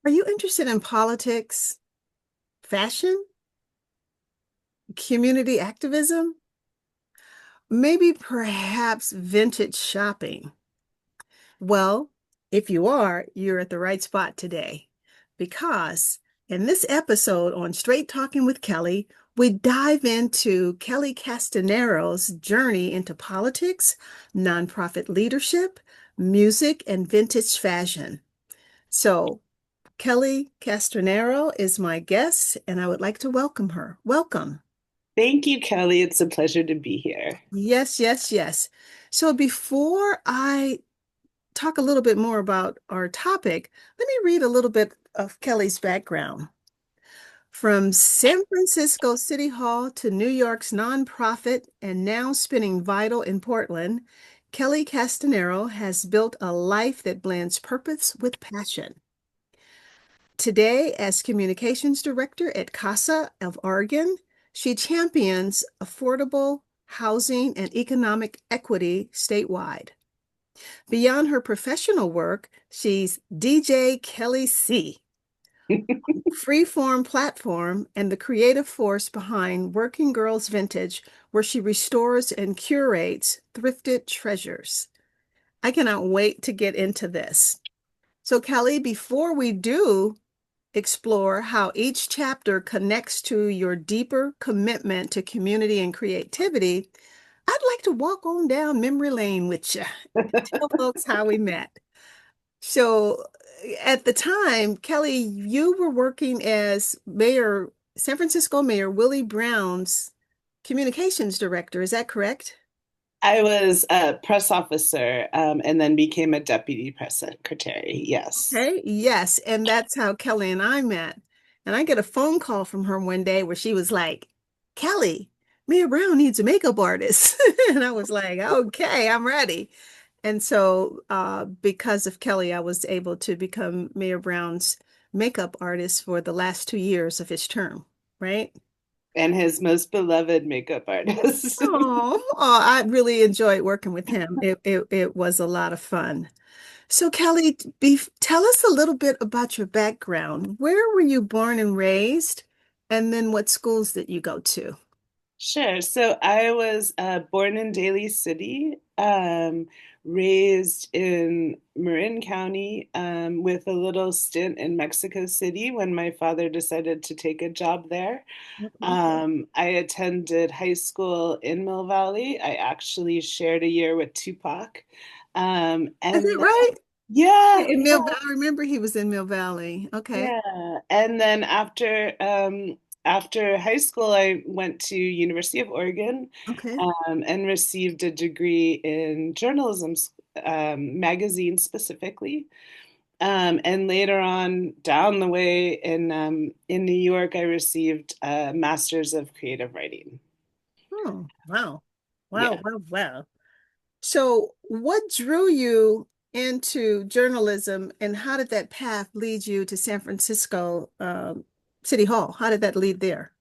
Are you interested in politics, fashion, community activism, maybe perhaps vintage shopping? Well, if you are, you're at the right spot today because in this episode on Straight Talking with Kelly, we dive into Kelly Castagnaro's journey into politics, nonprofit leadership, music, and vintage fashion. So, Kelly Castagnaro is my guest, and I would like to welcome her. Welcome. Thank you, Kelly. It's a pleasure to be here. Yes, yes, yes. So, before I talk a little bit more about our topic, let me read a little bit of Kelly's background. From San Francisco City Hall to New York's nonprofit and now spinning vital in Portland, Kelly Castagnaro has built a life that blends purpose with passion. Today, as communications director at CASA of Oregon, she champions affordable housing and economic equity statewide. Beyond her professional work, she's DJ KellyC, Freeform platform, and the creative force behind Working Girls Vintage, where she restores and curates thrifted treasures. I cannot wait to get into this. So, Kelly, before we do explore how each chapter connects to your deeper commitment to community and creativity, I'd like to walk on down memory lane with you and tell folks how we met. So, at the time, Kelly, you were working as San Francisco Mayor Willie Brown's communications director. Is that correct? I was a press officer and then became a deputy press secretary. Yes. Okay, yes. And that's how Kelly and I met. And I get a phone call from her one day where she was like, Kelly, Mayor Brown needs a makeup artist. And I was like, okay, I'm ready. And so, because of Kelly, I was able to become Mayor Brown's makeup artist for the last 2 years of his term, right? And his most beloved makeup artist. Oh, I really enjoyed working with him. It was a lot of fun. So, Kelly, tell us a little bit about your background. Where were you born and raised? And then what schools did you go to? Sure. So I was born in Daly City, raised in Marin County, with a little stint in Mexico City when my father decided to take a job there. Okay. I attended high school in Mill Valley. I actually shared a year with Tupac. Is And it right? yeah, In Mill Valley. I remember he was in Mill Valley. Okay. yeah. And then after high school, I went to University of Oregon Okay. and received a degree in journalism, magazine specifically. And later on, down the way in New York, I received a master's of creative writing. Oh, wow. Wow, Yeah. wow, wow. So, what drew you into journalism and how did that path lead you to San Francisco City Hall? How did that lead there?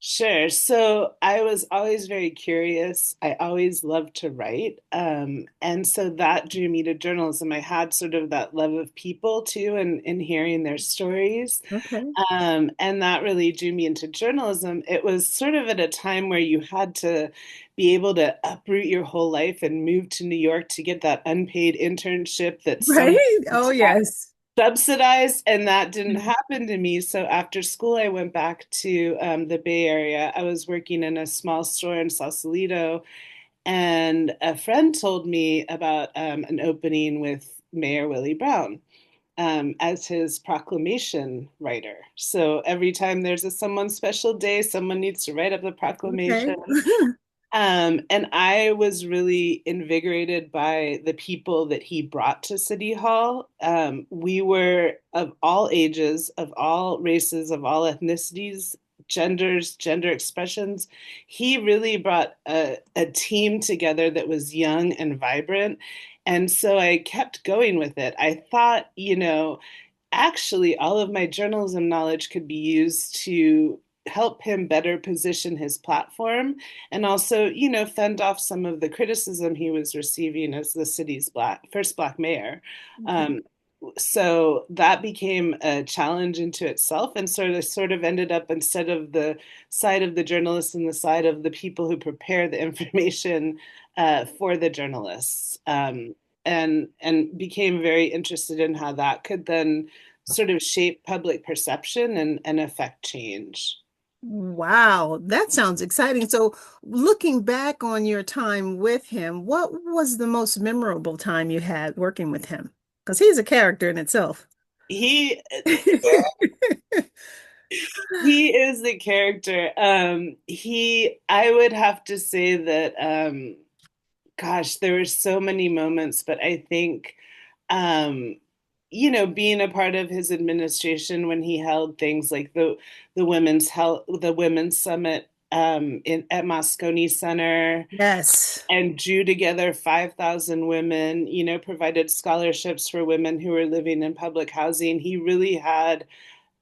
Sure. So I was always very curious. I always loved to write. And so that drew me to journalism. I had sort of that love of people too, and hearing their stories. Okay. And that really drew me into journalism. It was sort of at a time where you had to be able to uproot your whole life and move to New York to get that unpaid internship that Right? some Oh, yes. subsidized, and that didn't happen to me. So after school, I went back to the Bay Area. I was working in a small store in Sausalito, and a friend told me about an opening with Mayor Willie Brown as his proclamation writer. So every time there's a someone special day, someone needs to write up the Okay. proclamation. And I was really invigorated by the people that he brought to City Hall. We were of all ages, of all races, of all ethnicities, genders, gender expressions. He really brought a team together that was young and vibrant. And so I kept going with it. I thought, actually, all of my journalism knowledge could be used to help him better position his platform and also, fend off some of the criticism he was receiving as the city's first black mayor. Okay. Um, so that became a challenge into itself, and sort of ended up, instead of the side of the journalists and the side of the people who prepare the information for the journalists, and became very interested in how that could then sort of shape public perception and affect change. Wow, that sounds exciting. So, looking back on your time with him, what was the most memorable time you had working with him? Because he's a character in itself. He he is the character. I would have to say that, gosh, there were so many moments, but I think, um, being a part of his administration when he held things like the women's summit at Moscone Center, Yes. and drew together 5,000 women, provided scholarships for women who were living in public housing. He really had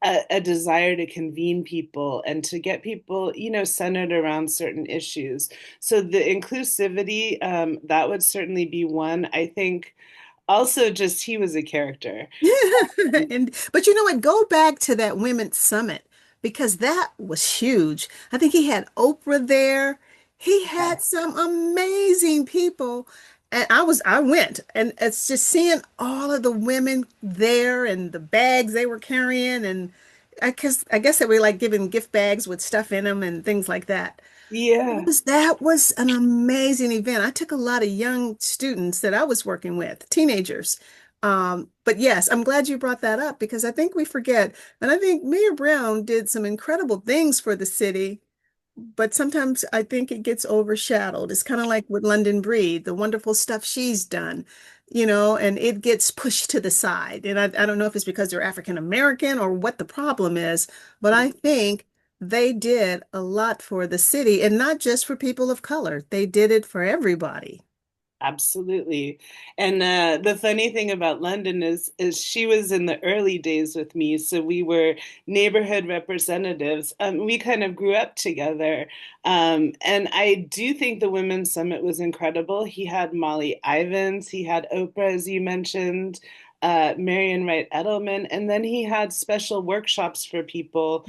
a desire to convene people and to get people, centered around certain issues. So the inclusivity, that would certainly be one. I think also just he was a character. And but you know what? Go back to that women's summit because that was huge. I think he had Oprah there. He had some amazing people. And I went, and it's just seeing all of the women there and the bags they were carrying, and I guess they were like giving gift bags with stuff in them and things like that. Yeah. That was an amazing event. I took a lot of young students that I was working with, teenagers. But yes, I'm glad you brought that up because I think we forget. And I think Mayor Brown did some incredible things for the city, but sometimes I think it gets overshadowed. It's kind of like with London Breed, the wonderful stuff she's done, and it gets pushed to the side. And I don't know if it's because they're African American or what the problem is, but I think they did a lot for the city and not just for people of color. They did it for everybody. Absolutely. And the funny thing about London is she was in the early days with me, so we were neighborhood representatives. We kind of grew up together. And I do think the Women's Summit was incredible. He had Molly Ivins, he had Oprah, as you mentioned, Marion Wright Edelman, and then he had special workshops for people,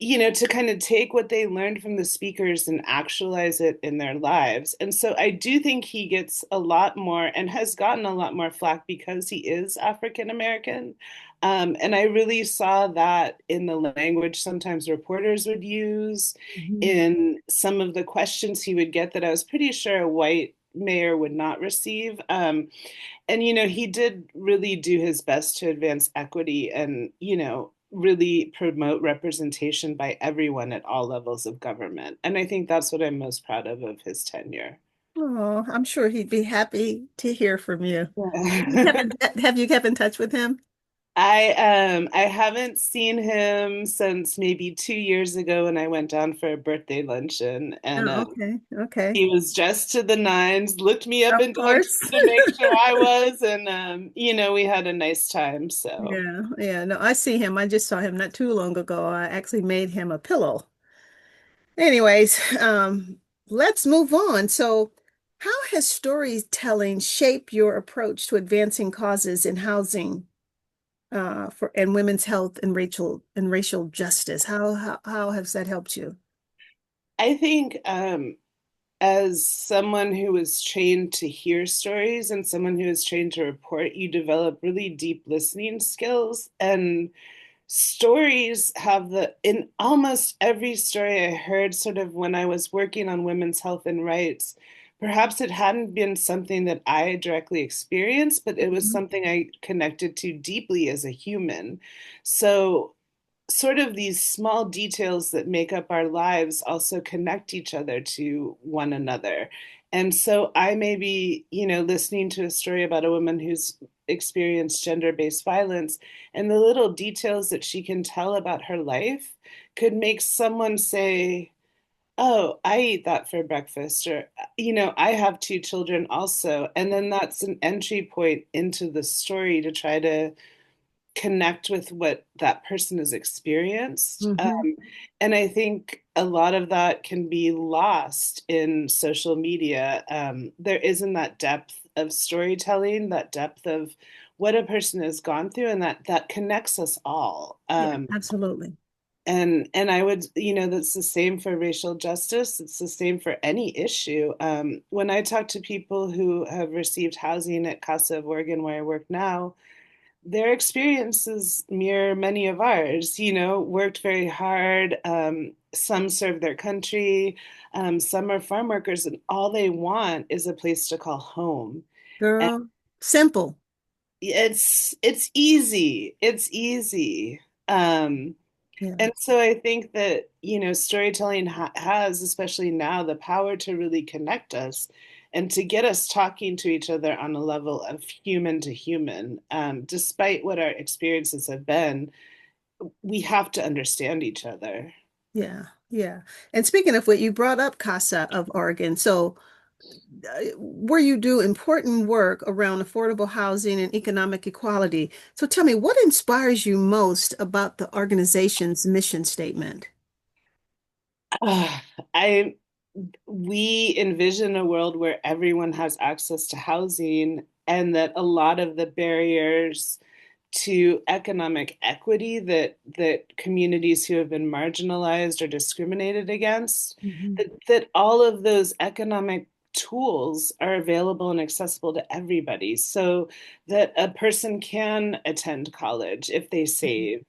to kind of take what they learned from the speakers and actualize it in their lives. And so I do think he gets a lot more and has gotten a lot more flack because he is African American. And I really saw that in the language sometimes reporters would use, Mhm. in some of the questions he would get that I was pretty sure a white mayor would not receive. And he did really do his best to advance equity and really promote representation by everyone at all levels of government, and I think that's what I'm most proud of his tenure. Oh, I'm sure he'd be happy to hear from you. Yeah. Have you kept in touch with him? I haven't seen him since maybe 2 years ago when I went down for a birthday luncheon, and Oh, okay. Okay. he was dressed to the nines, looked me up Of and down course. to make sure I was, and we had a nice time. So Yeah, yeah. No, I see him. I just saw him not too long ago. I actually made him a pillow. Anyways, let's move on. So, how has storytelling shaped your approach to advancing causes in housing, for and women's health and racial justice? How has that helped you? I think, as someone who was trained to hear stories and someone who is trained to report, you develop really deep listening skills. And stories have in almost every story I heard, sort of when I was working on women's health and rights, perhaps it hadn't been something that I directly experienced, but it was Mhm. something I connected to deeply as a human. So sort of these small details that make up our lives also connect each other to one another. And so I may be, listening to a story about a woman who's experienced gender-based violence, and the little details that she can tell about her life could make someone say, "Oh, I eat that for breakfast," or, "I have two children also." And then that's an entry point into the story to try to connect with what that person has experienced. Mhm. And I think a lot of that can be lost in social media. There isn't that depth of storytelling, that depth of what a person has gone through, and that connects us all. Yeah, absolutely. And I would, that's the same for racial justice. It's the same for any issue. When I talk to people who have received housing at CASA of Oregon, where I work now, their experiences mirror many of ours, worked very hard. Some serve their country. Some are farm workers, and all they want is a place to call home. And Girl, simple. it's easy. It's easy. Um, Yeah. and so I think that, storytelling has, especially now, the power to really connect us and to get us talking to each other on a level of human to human. Despite what our experiences have been, we have to understand each other. Yeah. Yeah. And speaking of what you brought up, CASA of Oregon. So where you do important work around affordable housing and economic equality. So tell me, what inspires you most about the organization's mission statement? Uh, I we envision a world where everyone has access to housing and that a lot of the barriers to economic equity that communities who have been marginalized or discriminated against, Mhm. that all of those economic tools are available and accessible to everybody so that a person can attend college if they save,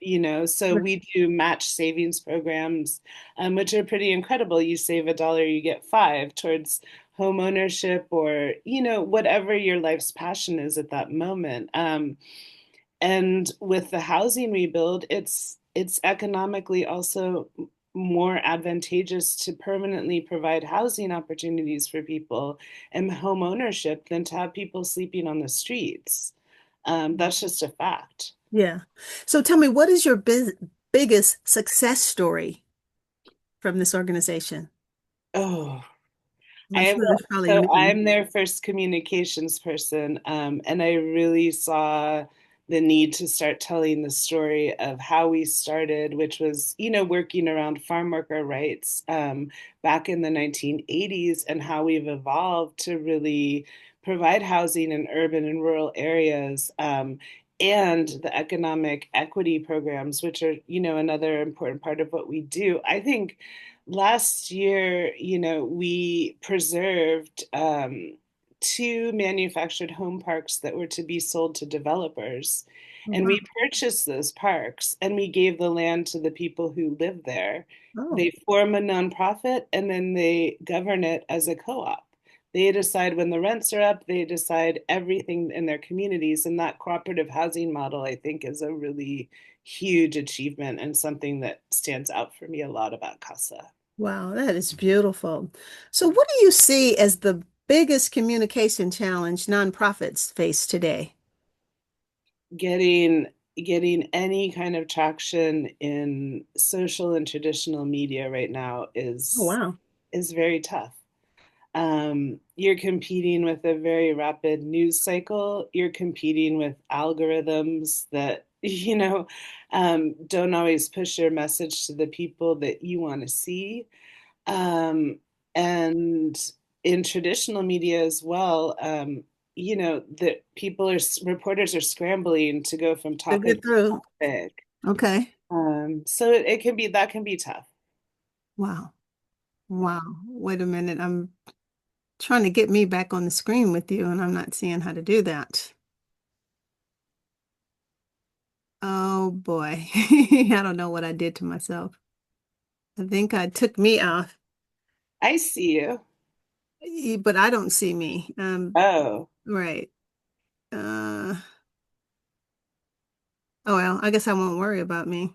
so Right. we do match savings programs, which are pretty incredible. You save $1, you get five towards home ownership, or whatever your life's passion is at that moment. And with the housing we build, it's economically also more advantageous to permanently provide housing opportunities for people and home ownership than to have people sleeping on the streets. That's just a fact. Yeah. So tell me, what is your biggest success story from this organization? Oh, And I I'm am sure there's probably so many. I'm their first communications person, and I really saw the need to start telling the story of how we started, which was, working around farm worker rights back in the 1980s, and how we've evolved to really provide housing in urban and rural areas. And the economic equity programs, which are, another important part of what we do. I think last year, we preserved two manufactured home parks that were to be sold to developers. Oh, And wow. we purchased those parks and we gave the land to the people who live there. Oh, They form a nonprofit and then they govern it as a co-op. They decide when the rents are up, they decide everything in their communities. And that cooperative housing model, I think, is a really huge achievement and something that stands out for me a lot about CASA. wow, that is beautiful. So what do you see as the biggest communication challenge nonprofits face today? Getting any kind of traction in social and traditional media right now Oh, is wow. is very tough. You're competing with a very rapid news cycle. You're competing with algorithms that, don't always push your message to the people that you want to see. And in traditional media as well, that reporters are scrambling to go from To topic get to through. topic. Okay. So it can be that can be tough. Wow. Wow. Wait a minute. I'm trying to get me back on the screen with you, and I'm not seeing how to do that. Oh boy. I don't know what I did to myself. I think I took me off, I see you. but I don't see me. Oh, Right. Uh, oh well, I guess I won't worry about me.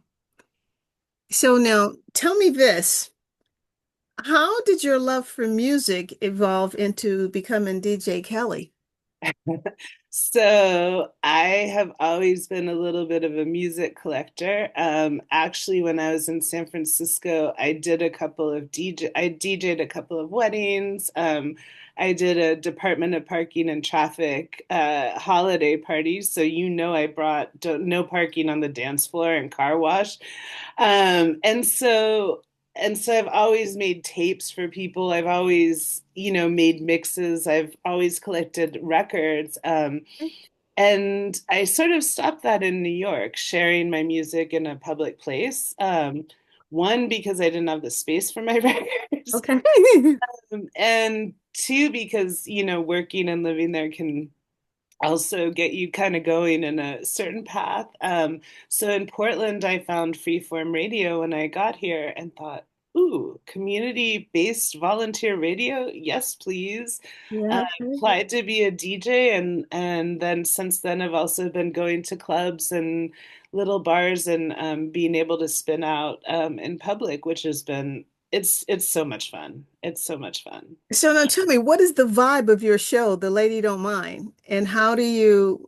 So now tell me this. How did your love for music evolve into becoming DJ Kelly? so I have always been a little bit of a music collector. Actually, when I was in San Francisco, I DJ'd a couple of weddings. I did a Department of Parking and Traffic holiday party. So I brought no parking on the dance floor and car wash. And so and so I've always made tapes for people. I've always, made mixes. I've always collected records. And I sort of stopped that in New York, sharing my music in a public place. One, because I didn't have the space for my records, Okay. and two, because, working and living there can also get you kind of going in a certain path. So in Portland, I found Freeform Radio when I got here and thought, ooh, community-based volunteer radio? Yes, please. Yeah, okay. Applied to be a DJ, and then since then I've also been going to clubs and little bars and being able to spin out in public, which has been it's so much fun. It's so much fun. So now tell me, what is the vibe of your show, The Lady Don't Mind? And how do you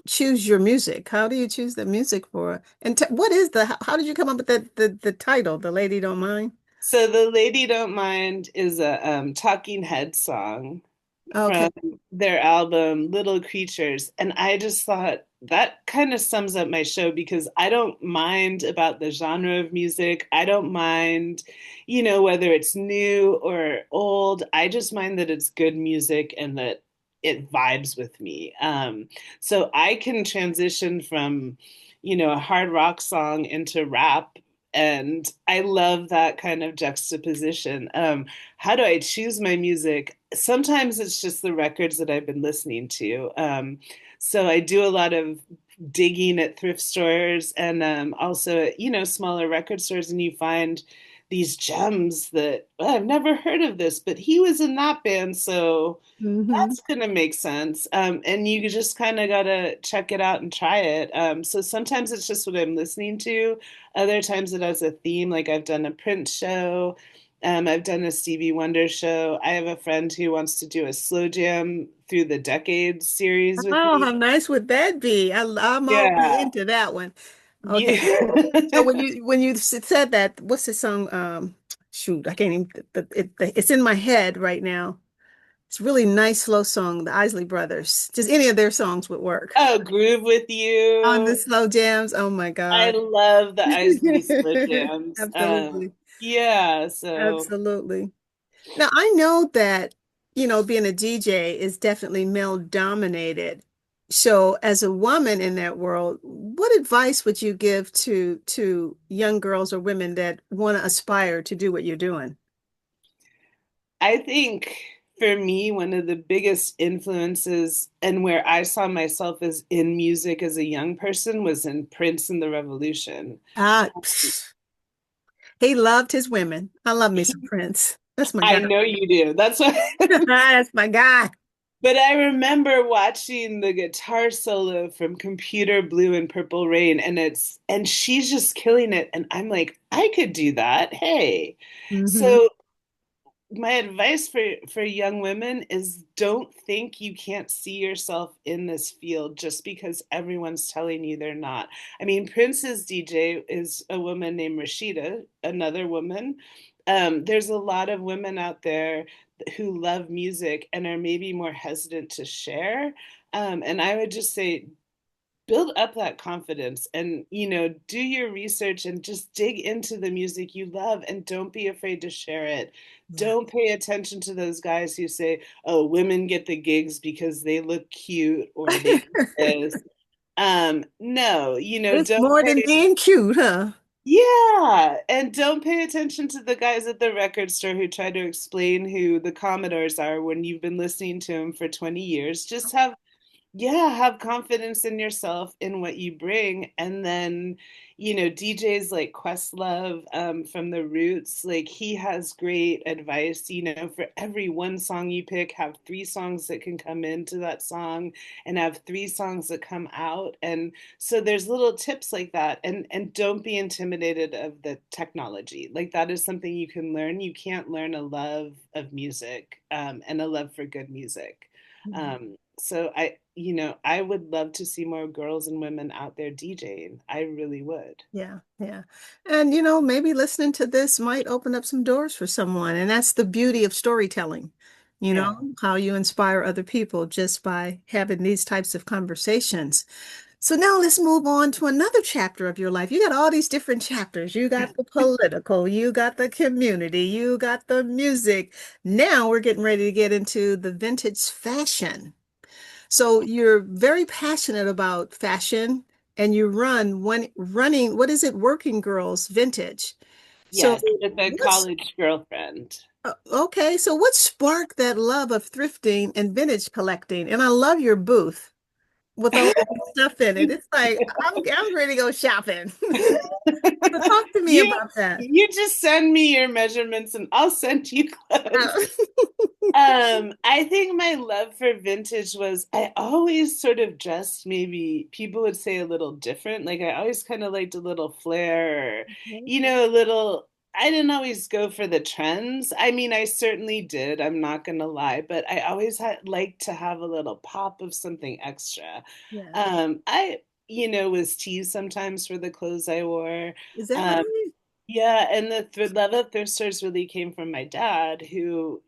choose your music? How do you choose the music for? And t what is how did you come up with the title, The Lady Don't Mind? So the Lady Don't Mind is a Talking Head song Okay. from their album Little Creatures. And I just thought that kind of sums up my show because I don't mind about the genre of music. I don't mind, whether it's new or old. I just mind that it's good music and that it vibes with me. So I can transition from, a hard rock song into rap. And I love that kind of juxtaposition. How do I choose my music? Sometimes it's just the records that I've been listening to. So I do a lot of digging at thrift stores and also at, smaller record stores, and you find these gems that well, I've never heard of this, but he was in that band, so Hmm. that's gonna make sense. And you just kind of gotta check it out and try it. So sometimes it's just what I'm listening to. Other times it has a theme, like I've done a Prince show. I've done a Stevie Wonder show. I have a friend who wants to do a slow jam through the decades series with Oh, me. how nice would that be? I'm already Yeah. into that one. Okay. So Yeah. when you said that, what's the song? Shoot, I can't even. It's in my head right now. It's a really nice slow song. The Isley Brothers. Just any of their songs would work. Oh, Groove with On the You. slow jams. Oh my I God. love the Isley Slow Jams. Absolutely. Yeah, so Absolutely. Now, I know that, being a DJ is definitely male dominated. So, as a woman in that world, what advice would you give to young girls or women that want to aspire to do what you're doing? I think for me, one of the biggest influences and where I saw myself as in music as a young person was in Prince and the Revolution. Pfft, he loved his women. I love me some Prince. That's my I guy. know you do. That's what, That's my guy. but I remember watching the guitar solo from Computer Blue and Purple Rain, and she's just killing it. And I'm like, I could do that. Hey. Hmm. So my advice for young women is don't think you can't see yourself in this field just because everyone's telling you they're not. I mean, Prince's DJ is a woman named Rashida, another woman. There's a lot of women out there who love music and are maybe more hesitant to share. And I would just say build up that confidence and do your research and just dig into the music you love and don't be afraid to share it. Yeah. Don't pay attention to those guys who say, oh, women get the gigs because they look cute or they do this. No, It's don't more than pay. being cute, huh? Yeah, and don't pay attention to the guys at the record store who try to explain who the Commodores are when you've been listening to them for 20 years. Just have confidence in yourself in what you bring. And then, DJs like Questlove from The Roots, like he has great advice. For every one song you pick, have three songs that can come into that song and have three songs that come out. And so there's little tips like that. And don't be intimidated of the technology. Like that is something you can learn. You can't learn a love of music and a love for good music. So I would love to see more girls and women out there DJing. I really would. Yeah, yeah. And maybe listening to this might open up some doors for someone. And that's the beauty of storytelling, Yeah. how you inspire other people just by having these types of conversations. So now let's move on to another chapter of your life. You got all these different chapters. You got the political, you got the community, you got the music. Now we're getting ready to get into the vintage fashion. So you're very passionate about fashion and you running, what is it? Working Girls Vintage. So Yes, with a what's college girlfriend. okay, so what sparked that love of thrifting and vintage collecting? And I love your booth with all that stuff in it. It's like I'm ready to go shopping. So talk to me You about that. you just send me your measurements and I'll send you clothes. Uh, I think my love for vintage was I always sort of dressed maybe people would say a little different. Like I always kind of liked a little flair or, a little, I didn't always go for the trends. I mean, I certainly did, I'm not gonna lie, but I always had liked to have a little pop of something extra. yeah. I was teased sometimes for the clothes I wore. Is that Um, right? yeah, and the love of thrift stores really came from my dad, who,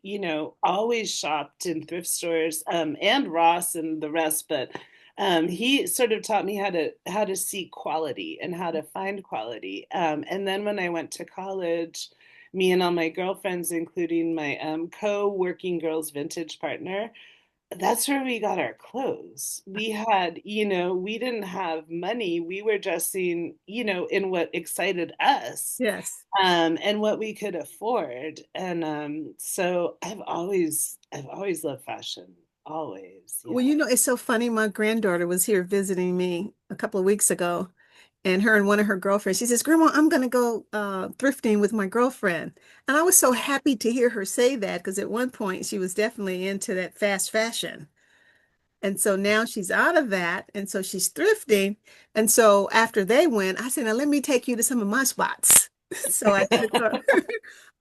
always shopped in thrift stores, and Ross and the rest, but he sort of taught me how to seek quality and how to find quality. And then when I went to college, me and all my girlfriends, including my co-working girls vintage partner, that's where we got our clothes. We didn't have money. We were dressing, in what excited us, Yes. and what we could afford. And so I've always loved fashion. Always, Well, yeah. it's so funny. My granddaughter was here visiting me a couple of weeks ago, and her and one of her girlfriends, she says, Grandma, I'm going to go thrifting with my girlfriend. And I was so happy to hear her say that because at one point she was definitely into that fast fashion. And so now she's out of that. And so she's thrifting. And so after they went, I said, now let me take you to some of my spots. So I took her,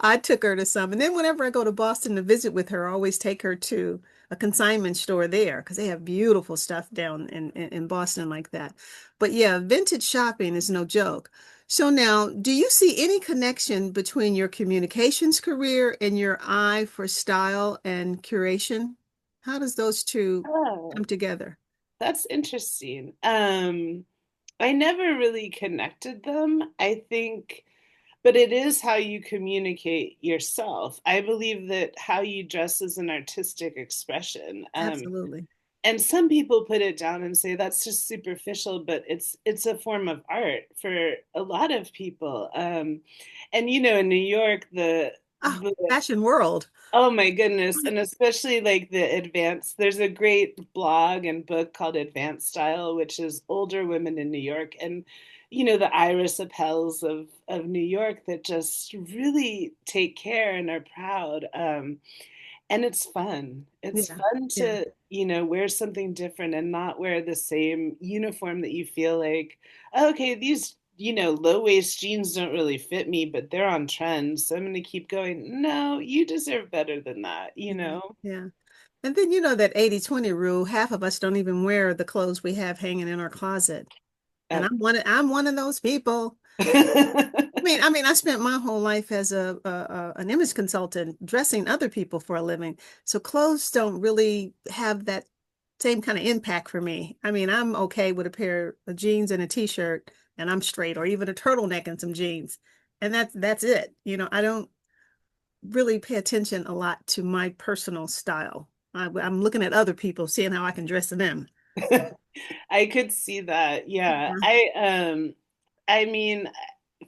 I took her to some. And then whenever I go to Boston to visit with her, I always take her to a consignment store there because they have beautiful stuff down in Boston like that. But yeah, vintage shopping is no joke. So now, do you see any connection between your communications career and your eye for style and curation? How does those two come Oh, together? that's interesting. I never really connected them. I think, but it is how you communicate yourself. I believe that how you dress is an artistic expression. Absolutely. And some people put it down and say that's just superficial, but it's a form of art for a lot of people. And in New York, Oh, the fashion world. oh my goodness, and especially like the advanced, there's a great blog and book called Advanced Style, which is older women in New York, and the Iris Appels of New York that just really take care and are proud. And it's fun. It's Yeah. fun Yeah. to, wear something different and not wear the same uniform that you feel like, okay, these, low waist jeans don't really fit me, but they're on trend. So I'm going to keep going. No, you deserve better than that, you Yeah. know? Yeah. And then you know that 80-20 rule, half of us don't even wear the clothes we have hanging in our closet. And Uh, I'm one of those people. I spent my whole life as an image consultant dressing other people for a living. So clothes don't really have that same kind of impact for me. I'm okay with a pair of jeans and a t-shirt and I'm straight, or even a turtleneck and some jeans. And that's it. I don't really pay attention a lot to my personal style. I'm looking at other people, seeing how I can dress them. I could see that. Yeah. Yeah. I mean,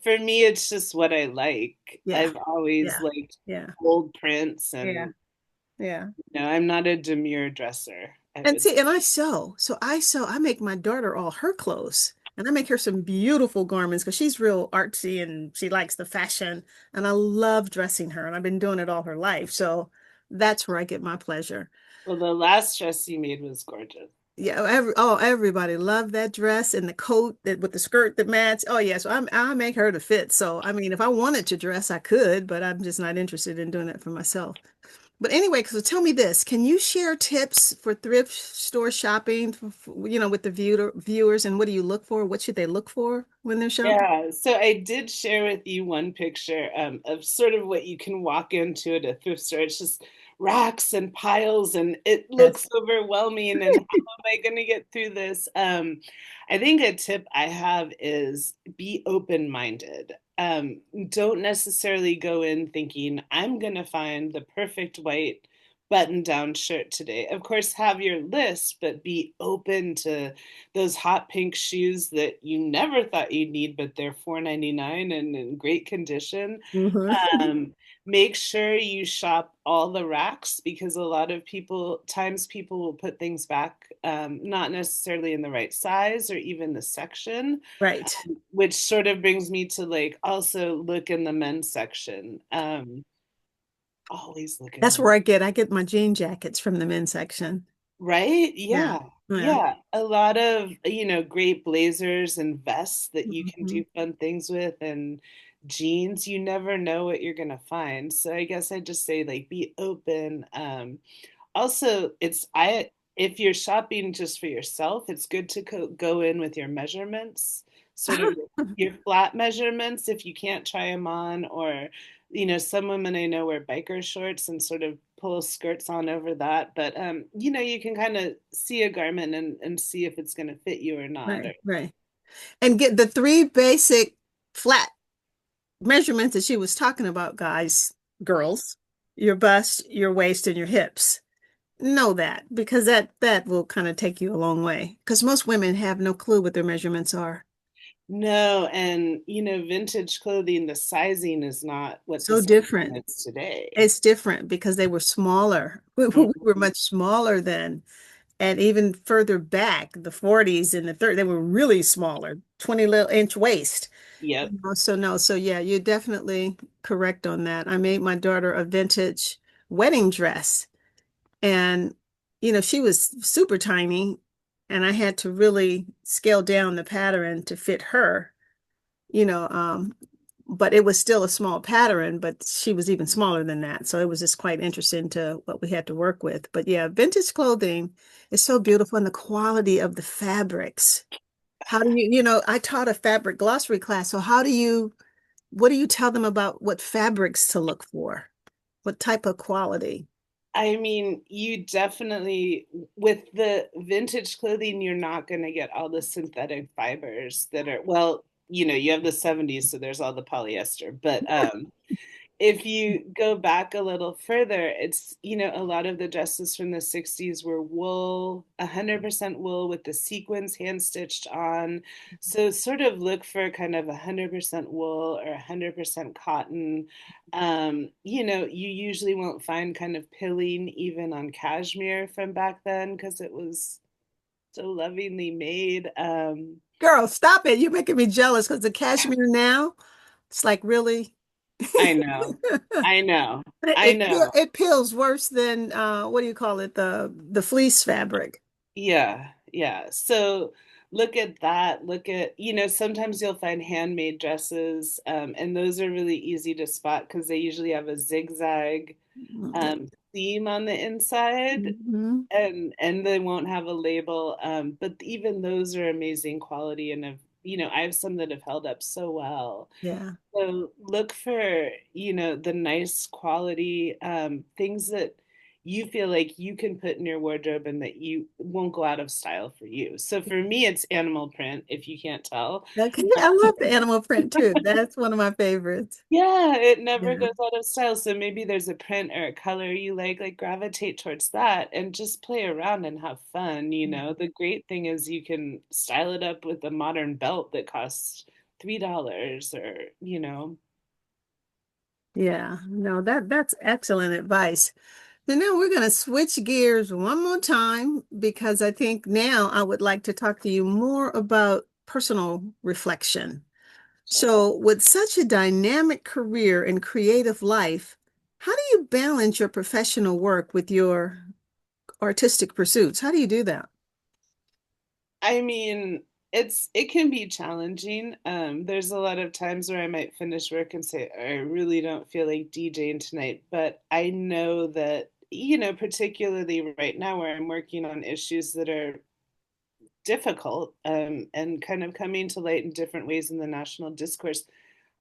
for me, it's just what I like. Yeah. I've always Yeah. liked Yeah. bold prints Yeah. and, Yeah. I'm not a demure dresser, I And would see, say. and I sew. So I make my daughter all her clothes. And I make her some beautiful garments because she's real artsy and she likes the fashion. And I love dressing her. And I've been doing it all her life. So that's where I get my pleasure. Well, the last dress you made was gorgeous. Yeah, everybody loved that dress and the coat with the skirt that matched. Oh yeah, so I make her to fit. So if I wanted to dress, I could, but I'm just not interested in doing it for myself. But anyway, so tell me this: can you share tips for thrift store shopping, with the viewers, and what do you look for? What should they look for when they're shopping? Yeah, so I did share with you one picture of sort of what you can walk into at a thrift store. It's just racks and piles, and it looks Yes. overwhelming. And how am I going to get through this? I think a tip I have is be open-minded. Don't necessarily go in thinking, I'm going to find the perfect white button-down shirt today. Of course, have your list, but be open to those hot pink shoes that you never thought you'd need, but they're $4.99 and in great condition. Hmm. Um, Make sure you shop all the racks, because a lot of people will put things back, not necessarily in the right size or even the section, Right. which sort of brings me to like also look in the men's section. Always look in That's the where I get my jean jackets from the men's section. Right? Yeah. Yeah. Yeah. Yeah. A lot of, great blazers and vests that you can Hmm. do fun things with, and jeans. You never know what you're gonna find. So I guess I just say like be open. Also, if you're shopping just for yourself, it's good to go in with your measurements, sort of your flat measurements if you can't try them on, or some women I know wear biker shorts and sort of pull skirts on over that, but you can kind of see a garment and see if it's going to fit you or not. Right. Right. And get the three basic flat measurements that she was talking about, guys, girls, your bust, your waist, and your hips. Know that because that will kind of take you a long way. Because most women have no clue what their measurements are. No, and vintage clothing, the sizing is not what the So sizing different. is today. It's different because they were smaller. We were Mhm. much smaller then. And even further back, the 40s and the 30s, they were really smaller, 20 little inch waist. Yep. So no, so yeah, you're definitely correct on that. I made my daughter a vintage wedding dress, and she was super tiny, and I had to really scale down the pattern to fit her, you know, um, but it was still a small pattern, but she was even smaller than that. So it was just quite interesting to what we had to work with. But yeah, vintage clothing is so beautiful, and the quality of the fabrics. How do I taught a fabric glossary class. So what do you tell them about what fabrics to look for? What type of quality? I mean, you definitely, with the vintage clothing, you're not going to get all the synthetic fibers that are, well, you have the 70s, so there's all the polyester. But if you go back a little further, it's, a lot of the dresses from the 60s were wool, 100% wool with the sequins hand stitched on. So sort of look for kind of 100% wool or 100% cotton. You usually won't find kind of pilling even on cashmere from back then because it was so lovingly made. Girl, stop it. You're making me jealous because the cashmere now, it's like really I know, I know, I it know. it peels worse than what do you call it? The fleece fabric. Yeah, yeah. So look at that. Look at, sometimes you'll find handmade dresses, and those are really easy to spot because they usually have a zigzag Yeah. seam on the inside, Hmm. and they won't have a label. But even those are amazing quality, and I have some that have held up so well. Yeah. So look for, the nice quality things that you feel like you can put in your wardrobe and that you won't go out of style for you. So for me, it's animal print, if you can't tell. Okay. I love the animal print too. That's one of my favorites. Yeah, it never Yeah. goes out of style. So maybe there's a print or a color you like gravitate towards that and just play around and have fun. The great thing is you can style it up with a modern belt that costs $3 or. Yeah. No, that's excellent advice. And now we're going to switch gears one more time because I think now I would like to talk to you more about personal reflection. So, with such a dynamic career and creative life, how do you balance your professional work with your artistic pursuits? How do you do that? I mean, it can be challenging. There's a lot of times where I might finish work and say, I really don't feel like DJing tonight, but I know that, particularly right now where I'm working on issues that are difficult, and kind of coming to light in different ways in the national discourse,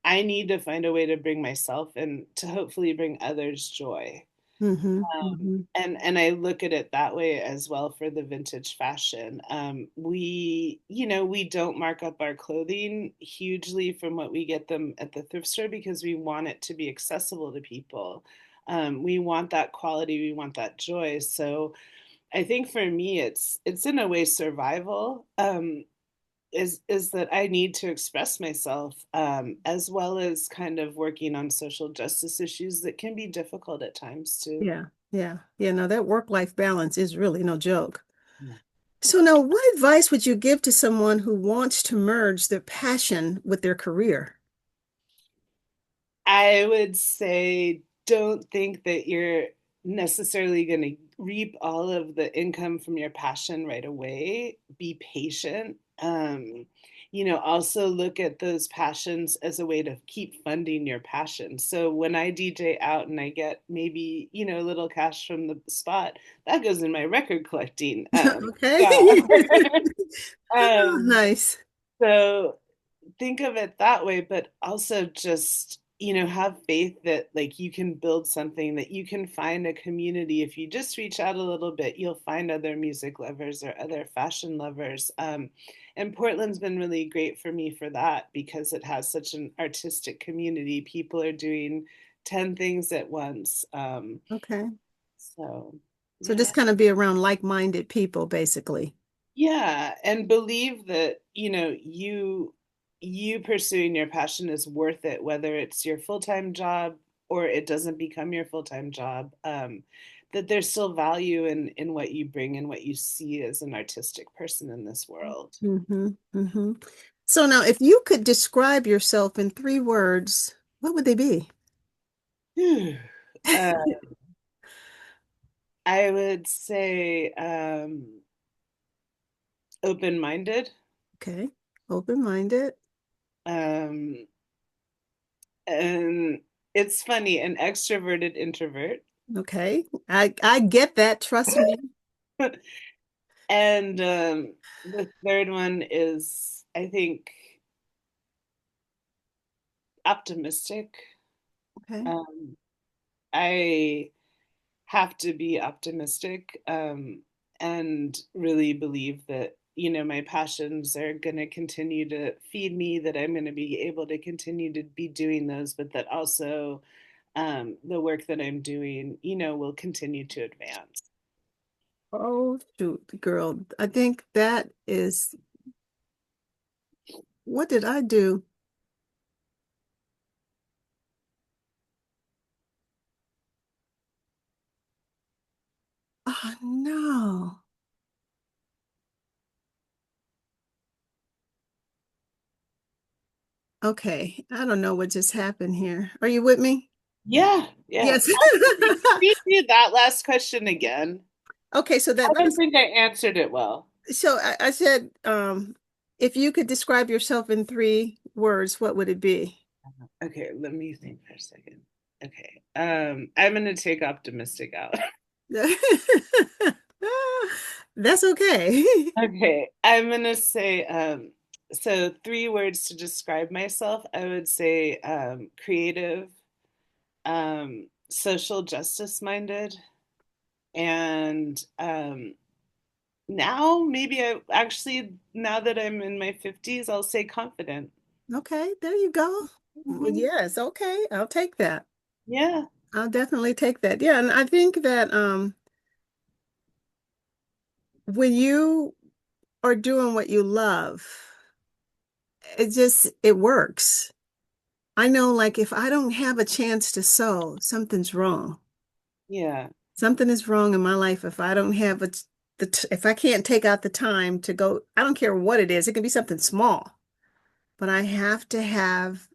I need to find a way to bring myself and to hopefully bring others joy. Mm-hmm. Mm-hmm. And I look at it that way as well for the vintage fashion. We don't mark up our clothing hugely from what we get them at the thrift store because we want it to be accessible to people. We want that quality, we want that joy. So I think for me, it's in a way survival. Is that I need to express myself, as well as kind of working on social justice issues that can be difficult at times too. Yeah. Yeah. Yeah. No, that work-life balance is really no joke. So now, what advice would you give to someone who wants to merge their passion with their career? I would say don't think that you're necessarily going to reap all of the income from your passion right away. Be patient. Also look at those passions as a way to keep funding your passion. So when I DJ out and I get maybe, a little cash from the spot, that goes in my record collecting. Okay. Yeah. Oh, um, nice. so think of it that way, but also just, have faith that like you can build something, that you can find a community. If you just reach out a little bit, you'll find other music lovers or other fashion lovers. And Portland's been really great for me for that because it has such an artistic community. People are doing 10 things at once. Okay. So So yeah. just kind of be around like-minded people, basically. Yeah, and believe that, you pursuing your passion is worth it, whether it's your full-time job or it doesn't become your full-time job. That there's still value in what you bring and what you see as an artistic person in this world. Mm-hmm. Mm-hmm. So now, if you could describe yourself in 3 words, what would they be? Whew. Uh, I would say open-minded, Okay. Open-minded. um, and it's funny, an extroverted introvert. Okay. I get that. Trust me. And the third one is, I think, optimistic. Okay. Um, I have to be optimistic, and really believe that, my passions are going to continue to feed me, that I'm going to be able to continue to be doing those, but that also the work that I'm doing, will continue to advance. Oh, shoot, girl. I think that is, what did I do? Oh, no. Okay. I don't know what just happened here. Are you with me? Yeah, yeah. Yes. Repeat me that last question again. Okay, so I that don't first, think I answered it well. so I said, if you could describe yourself in 3 words, what would it be? Okay, let me think for a second. Okay. I'm gonna take optimistic out. That's okay. Okay. I'm gonna say so 3 words to describe myself. I would say creative, social justice minded, and now maybe I actually now that I'm in my 50s, I'll say confident. Okay, there you go. Well, Mhm. yes, okay, I'll take that. Yeah. I'll definitely take that. Yeah, and I think that when you are doing what you love, it works. I know like if I don't have a chance to sew, something's wrong. Yeah. Something is wrong in my life if I don't have if I can't take out the time to go, I don't care what it is. It can be something small, but I have to have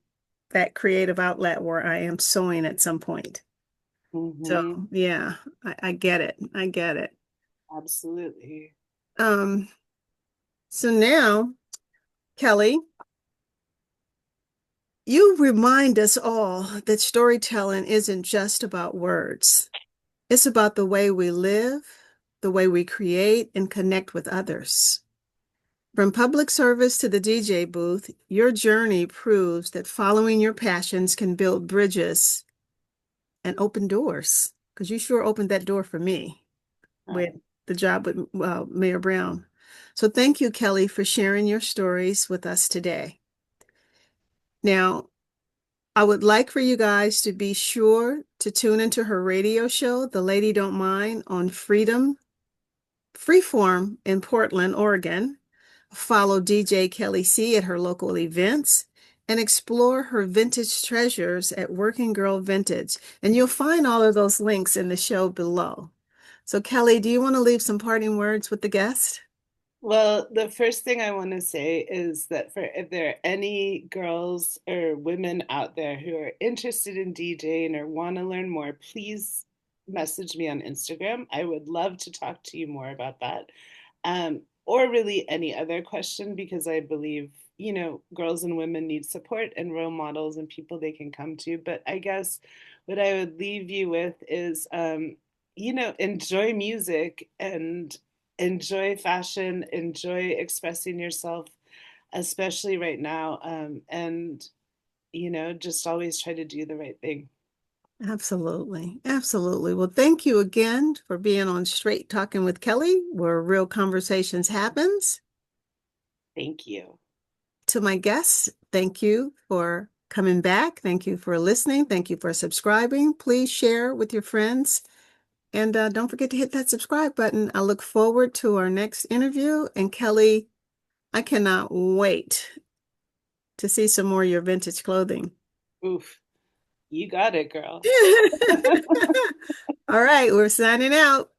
that creative outlet where I am sewing at some point. So Hmm. yeah, I get it. I get it. Absolutely. Um, so now, Kelly, you remind us all that storytelling isn't just about words. It's about the way we live, the way we create and connect with others. From public service to the DJ booth, your journey proves that following your passions can build bridges and open doors. because you sure opened that door for me with Um, the job with Mayor Brown. So thank you, Kelly, for sharing your stories with us today. Now, I would like for you guys to be sure to tune into her radio show, The Lady Don't Mind, on Freeform in Portland, Oregon. Follow DJ KellyC at her local events and explore her vintage treasures at Working Girl Vintage. And you'll find all of those links in the show below. So, Kelly, do you want to leave some parting words with the guest? Well, the first thing I want to say is that for if there are any girls or women out there who are interested in DJing or want to learn more, please message me on Instagram. I would love to talk to you more about that. Or really any other question, because I believe, girls and women need support and role models and people they can come to. But I guess what I would leave you with is, enjoy music and enjoy fashion, enjoy expressing yourself, especially right now. And, just always try to do the right thing. Absolutely. Absolutely. Well, thank you again for being on Straight Talking with Kelly, where real conversations happens. Thank you. To my guests, thank you for coming back. Thank you for listening. Thank you for subscribing. Please share with your friends. And don't forget to hit that subscribe button. I look forward to our next interview. And Kelly, I cannot wait to see some more of your vintage clothing. Oof, you got it, girl. All right, we're signing out.